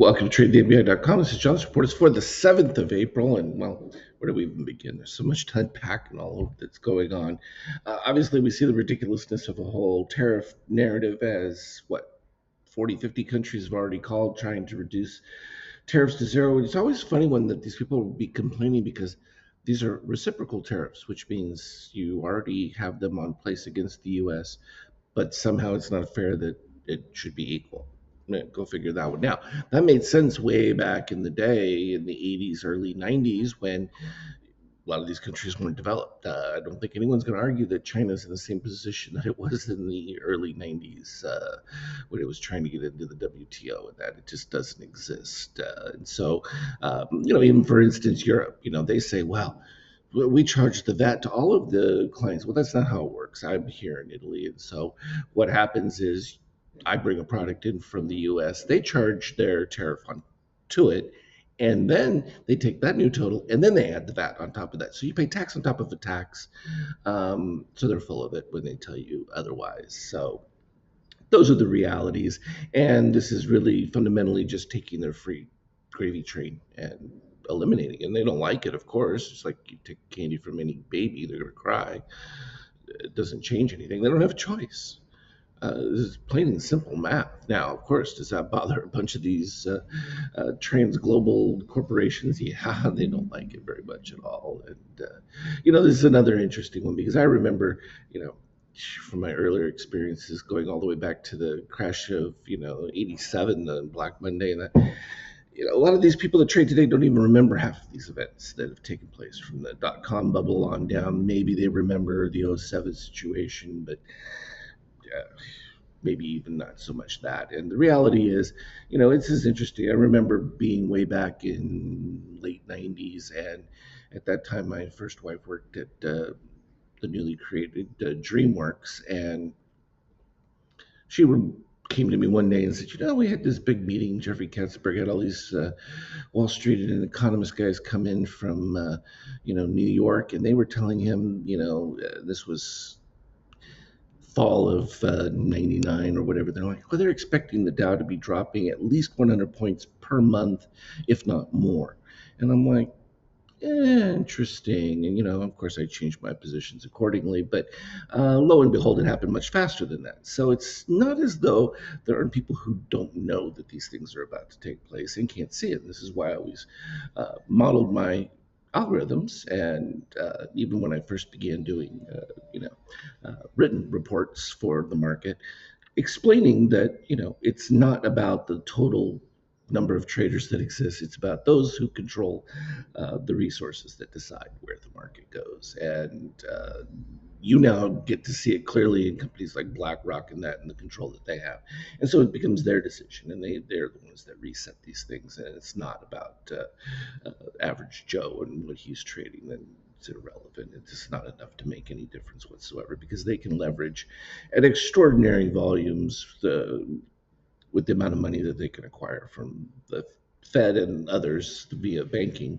Welcome to TradeTheMBI.com. This is John's report. It's for the 7th of April. And, well, where do we even begin? There's so much to unpack and all of that's going on. Obviously, we see the ridiculousness of a whole tariff narrative as, 40, 50 countries have already called trying to reduce tariffs to zero. It's always funny when these people will be complaining because these are reciprocal tariffs, which means you already have them on place against the U.S., but somehow it's not fair that it should be equal. Go figure that one out. That made sense way back in the day in the 80s, early 90s when a lot of these countries weren't developed. I don't think anyone's going to argue that China's in the same position that it was in the early 90s when it was trying to get into the WTO, and that it just doesn't exist. And so, even for instance, Europe, they say, well, we charge the VAT to all of the clients. Well, that's not how it works. I'm here in Italy. And so what happens is I bring a product in from the US, they charge their tariff on to it, and then they take that new total and then they add the VAT on top of that. So you pay tax on top of the tax. So they're full of it when they tell you otherwise. So those are the realities. And this is really fundamentally just taking their free gravy train and eliminating it. And they don't like it, of course. It's like you take candy from any baby, they're going to cry. It doesn't change anything. They don't have a choice. This is plain and simple math. Now, of course, does that bother a bunch of these trans global corporations? Yeah, they don't like it very much at all. And, this is another interesting one because I remember, from my earlier experiences going all the way back to the crash of, 87, the Black Monday, and that. A lot of these people that trade today don't even remember half of these events that have taken place from the dot-com bubble on down. Maybe they remember the '07 situation, but maybe even not so much that. And the reality is, it's just interesting. I remember being way back in late '90s, and at that time, my first wife worked at the newly created DreamWorks, and she came to me one day and said, we had this big meeting. Jeffrey Katzenberg had all these Wall Street and economist guys come in from, New York, and they were telling him, this was fall of 99 or whatever. They're like, well, they're expecting the Dow to be dropping at least 100 points per month, if not more. And I'm like, interesting. And, of course, I changed my positions accordingly. But lo and behold, it happened much faster than that. So it's not as though there aren't people who don't know that these things are about to take place and can't see it. And this is why I always modeled my algorithms. And even when I first began doing, written reports for the market, explaining that, it's not about the total number of traders that exist. It's about those who control the resources that decide where the market goes. And you now get to see it clearly in companies like BlackRock and the control that they have. And so it becomes their decision, and they're the ones that reset these things. And it's not about average Joe and what he's trading. Then it's irrelevant. It's just not enough to make any difference whatsoever because they can leverage at extraordinary volumes with the amount of money that they can acquire from the Fed and others via banking.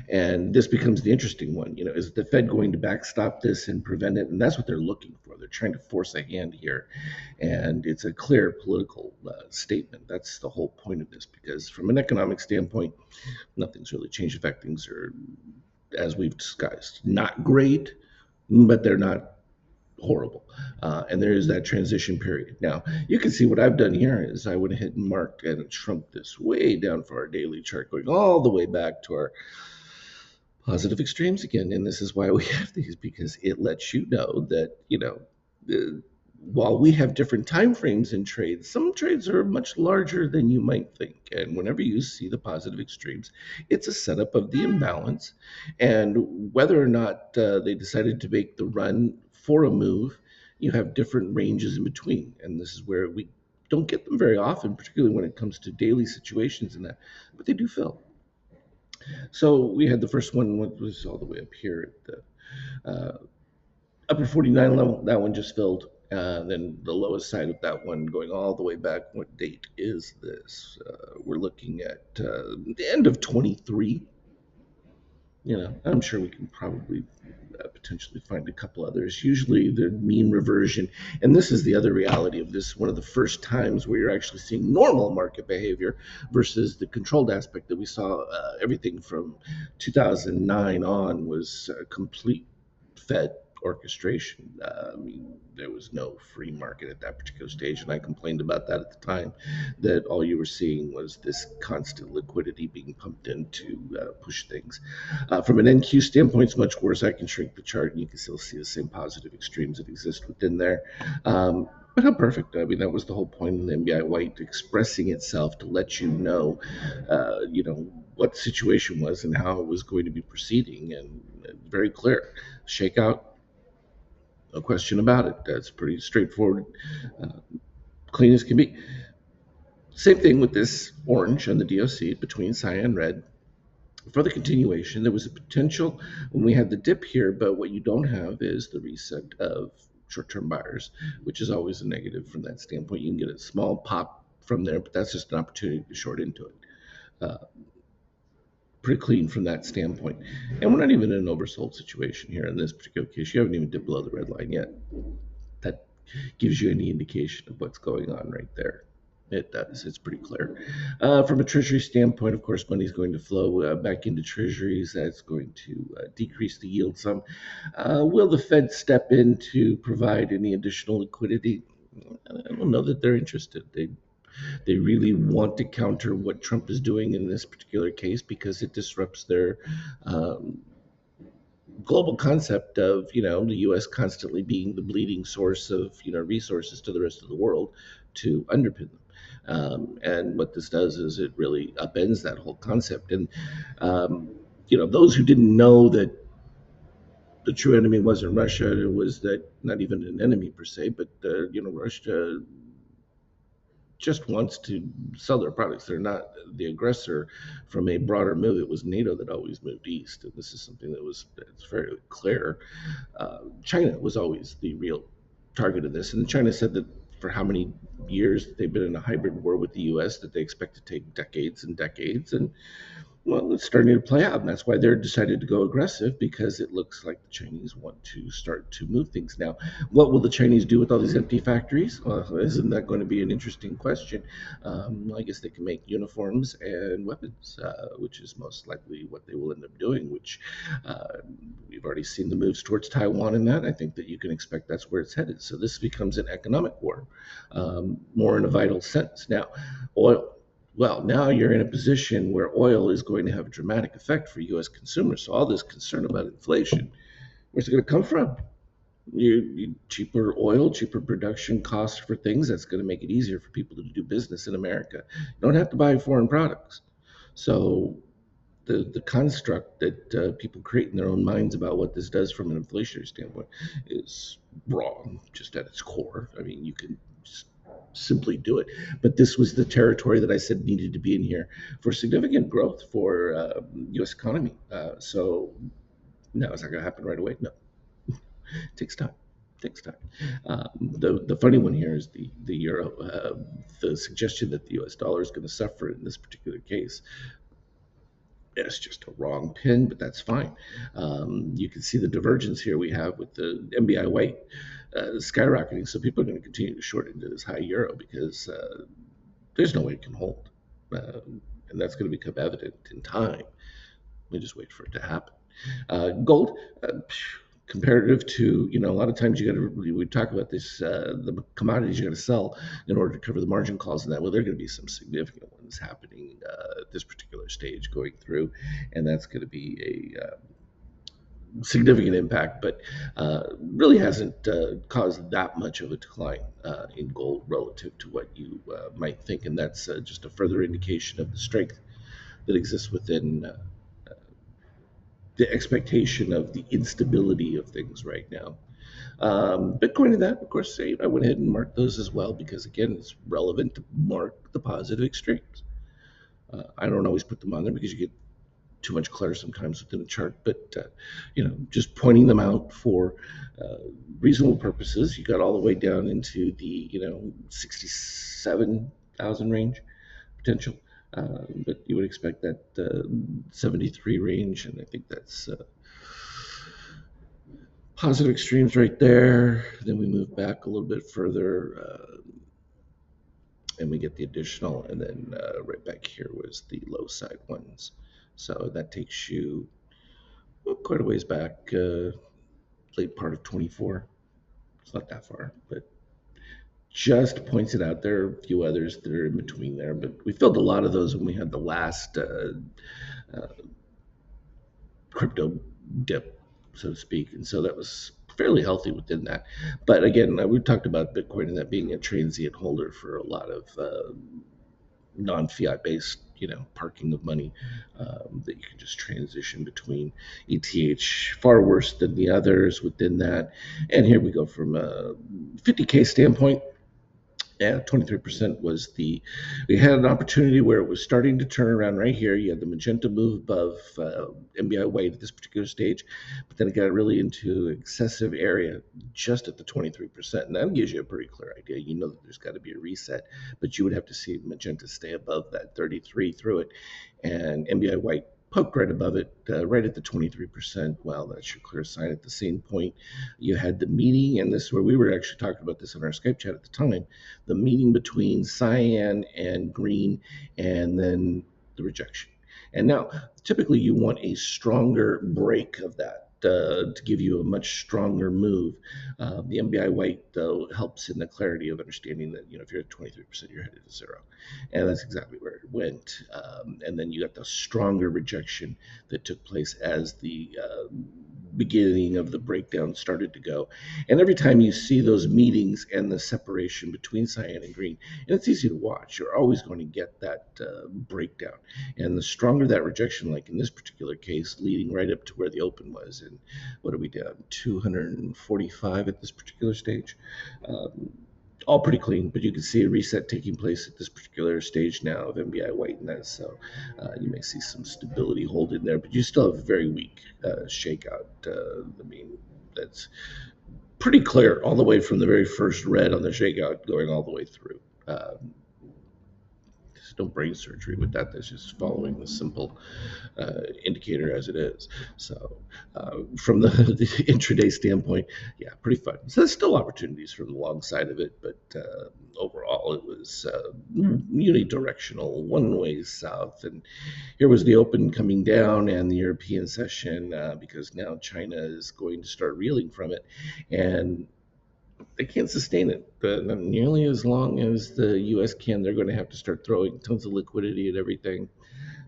And this becomes the interesting one. Is the Fed going to backstop this and prevent it? And that's what they're looking for. They're trying to force a hand here. And it's a clear political statement. That's the whole point of this, because from an economic standpoint, nothing's really changed. In fact, things are, as we've discussed, not great, but they're not horrible. And there is that transition period. Now, you can see what I've done here is I went ahead and marked and shrunk this way down for our daily chart, going all the way back to our positive extremes again. And this is why we have these, because it lets you know that, while we have different time frames in trades, some trades are much larger than you might think. And whenever you see the positive extremes, it's a setup of the imbalance. And whether or not they decided to make the run for a move, you have different ranges in between. And this is where we don't get them very often, particularly when it comes to daily situations and that, but they do fill. So we had the first one, what was all the way up here at the upper 49 level. That one just filled. Then the lowest side of that one going all the way back. What date is this? We're looking at the end of 23. I'm sure we can probably potentially find a couple others. Usually the mean reversion, and this is the other reality of this, one of the first times where you're actually seeing normal market behavior versus the controlled aspect that we saw. Everything from 2009 on was complete Fed orchestration. I mean, there was no free market at that particular stage, and I complained about that at the time. That all you were seeing was this constant liquidity being pumped in to push things. From an NQ standpoint, it's much worse. I can shrink the chart, and you can still see the same positive extremes that exist within there. But how perfect! I mean, that was the whole point of the MBI White expressing itself to let what the situation was and how it was going to be proceeding, and very clear. Shakeout, no question about it. That's pretty straightforward, uh, clean as can be. Same thing with this orange on the DOC between cyan red. For the continuation, there was a potential when we had the dip here, but what you don't have is the reset of short-term buyers, which is always a negative from that standpoint. You can get a small pop from there, but that's just an opportunity to short into it. Uh, Pretty clean from that standpoint. And we're not even in an oversold situation here in this particular case. You haven't even dipped below the red line yet. That gives you any indication of what's going on right there. It does. It's pretty clear. From a treasury standpoint, of course, money is going to flow back into treasuries. That's going to decrease the yield some. Will the Fed step in to provide any additional liquidity? I don't know that they're interested. They really want to counter what Trump is doing in this particular case because it disrupts their um, global concept of the U.S. constantly being the bleeding source of resources to the rest of the world to underpin them. And what this does is it really upends that whole concept. And those who didn't know that the true enemy wasn't Russia, it was that not even an enemy per se, but Russia just wants to sell their products. They're not the aggressor from a broader move. It was NATO that always moved east, and this is something it's very clear. China was always the real target of this, and China said that for how many years they've been in a hybrid war with the U.S. that they expect to take decades and decades, and well, it's starting to play out, and that's why they're decided to go aggressive because it looks like the Chinese want to start to move things now. What will the Chinese do with all these empty factories? Well, isn't that going to be an interesting question? I guess they can make uniforms and weapons, which is most likely what they will end up doing. Which we've already seen the moves towards Taiwan in that. I think that you can expect that's where it's headed. So this becomes an economic war, more in a vital sense. Now, oil. Well, now you're in a position where oil is going to have a dramatic effect for U.S. consumers. So all this concern about inflation, where's it going to come from? Cheaper oil, cheaper production costs for things. That's going to make it easier for people to do business in America. You don't have to buy foreign products. So the construct that people create in their own minds about what this does from an inflationary standpoint is wrong, just at its core. I mean, you can just simply do it. But this was the territory that I said needed to be in here for significant growth for U.S. economy. So now is that going to happen right away? No, it takes time. It takes time. The funny one here is the euro. The suggestion that the U.S. dollar is going to suffer in this particular case. It's just a wrong pin, but that's fine. You can see the divergence here we have with the MBI White skyrocketing. So people are going to continue to short into this high euro because there's no way it can hold. And that's going to become evident in time. We just wait for it to happen. Gold, comparative to, a lot of times we talk about this, the commodities you got to sell in order to cover the margin calls and that. Well, there are going to be some significant ones happening at this particular stage going through, and that's going to be a significant impact, but really hasn't caused that much of a decline in gold relative to what you might think, and that's just a further indication of the strength that exists within the expectation of the instability of things right now. Bitcoin and that, of course, I went ahead and marked those as well because, again, it's relevant to mark the positive extremes. I don't always put them on there because you get too much clutter sometimes within a chart, but just pointing them out for reasonable purposes. You got all the way down into the 67,000 range potential. But you would expect that 73 range, and I think that's positive extremes right there. Then we move back a little bit further, and we get the additional, and then right back here was the low side ones. So that takes you quite a ways back, late part of 24. It's not that far, but just points it out. There are a few others that are in between there, but we filled a lot of those when we had the last uh, crypto dip, so to speak. And so that was fairly healthy within that. But again, we talked about Bitcoin and that being a transient holder for a lot of non-fiat based, parking of money, that you can just transition between. ETH far worse than the others within that. And here we go from a 50K standpoint. Yeah, 23% was we had an opportunity where it was starting to turn around right here. You had the magenta move above MBI white at this particular stage, but then it got really into excessive area just at the 23%. And that gives you a pretty clear idea. You know that there's got to be a reset, but you would have to see magenta stay above that 33 through it. And MBI white poked right above it, right at the 23%. Well, that's your clear sign. At the same point, you had the meeting, and this is where we were actually talking about this on our Skype chat at the time, the meeting between cyan and green, and then the rejection. And now, typically, you want a stronger break of that. To give you a much stronger move. The MBI white, though, helps in the clarity of understanding that, if you're at 23%, you're headed to zero. And that's exactly where it went. And then you got the stronger rejection that took place as the beginning of the breakdown started to go. And every time you see those meetings and the separation between cyan and green, and it's easy to watch, you're always going to get that breakdown. And the stronger that rejection, like in this particular case, leading right up to where the open was, and what are we down? 245 at this particular stage. All pretty clean, but you can see a reset taking place at this particular stage now of MBI white, and that. So you may see some stability hold in there, but you still have a very weak shakeout. That's pretty clear all the way from the very first red on the shakeout going all the way through. No brain surgery with that. That's just following the simple indicator as it is. So from the intraday standpoint, yeah, pretty fun. So there's still opportunities from the long side of it, but overall it was unidirectional, one way south. And here was the open coming down and the European session, because now China is going to start reeling from it. And they can't sustain it, but not nearly as long as the U.S. can. They're going to have to start throwing tons of liquidity at everything,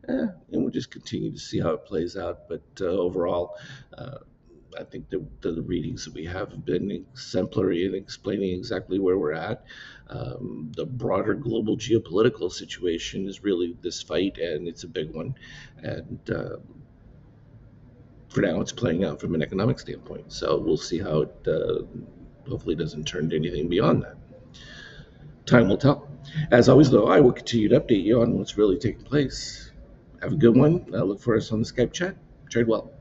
and we'll just continue to see how it plays out. But overall, I think the readings that we have been exemplary in explaining exactly where we're at. The broader global geopolitical situation is really this fight, and it's a big one. And for now, it's playing out from an economic standpoint. So we'll see how it hopefully doesn't turn to anything beyond that. Time will tell. As always, though, I will continue to update you on what's really taking place. Have a good one. Look for us on the Skype chat. Trade well.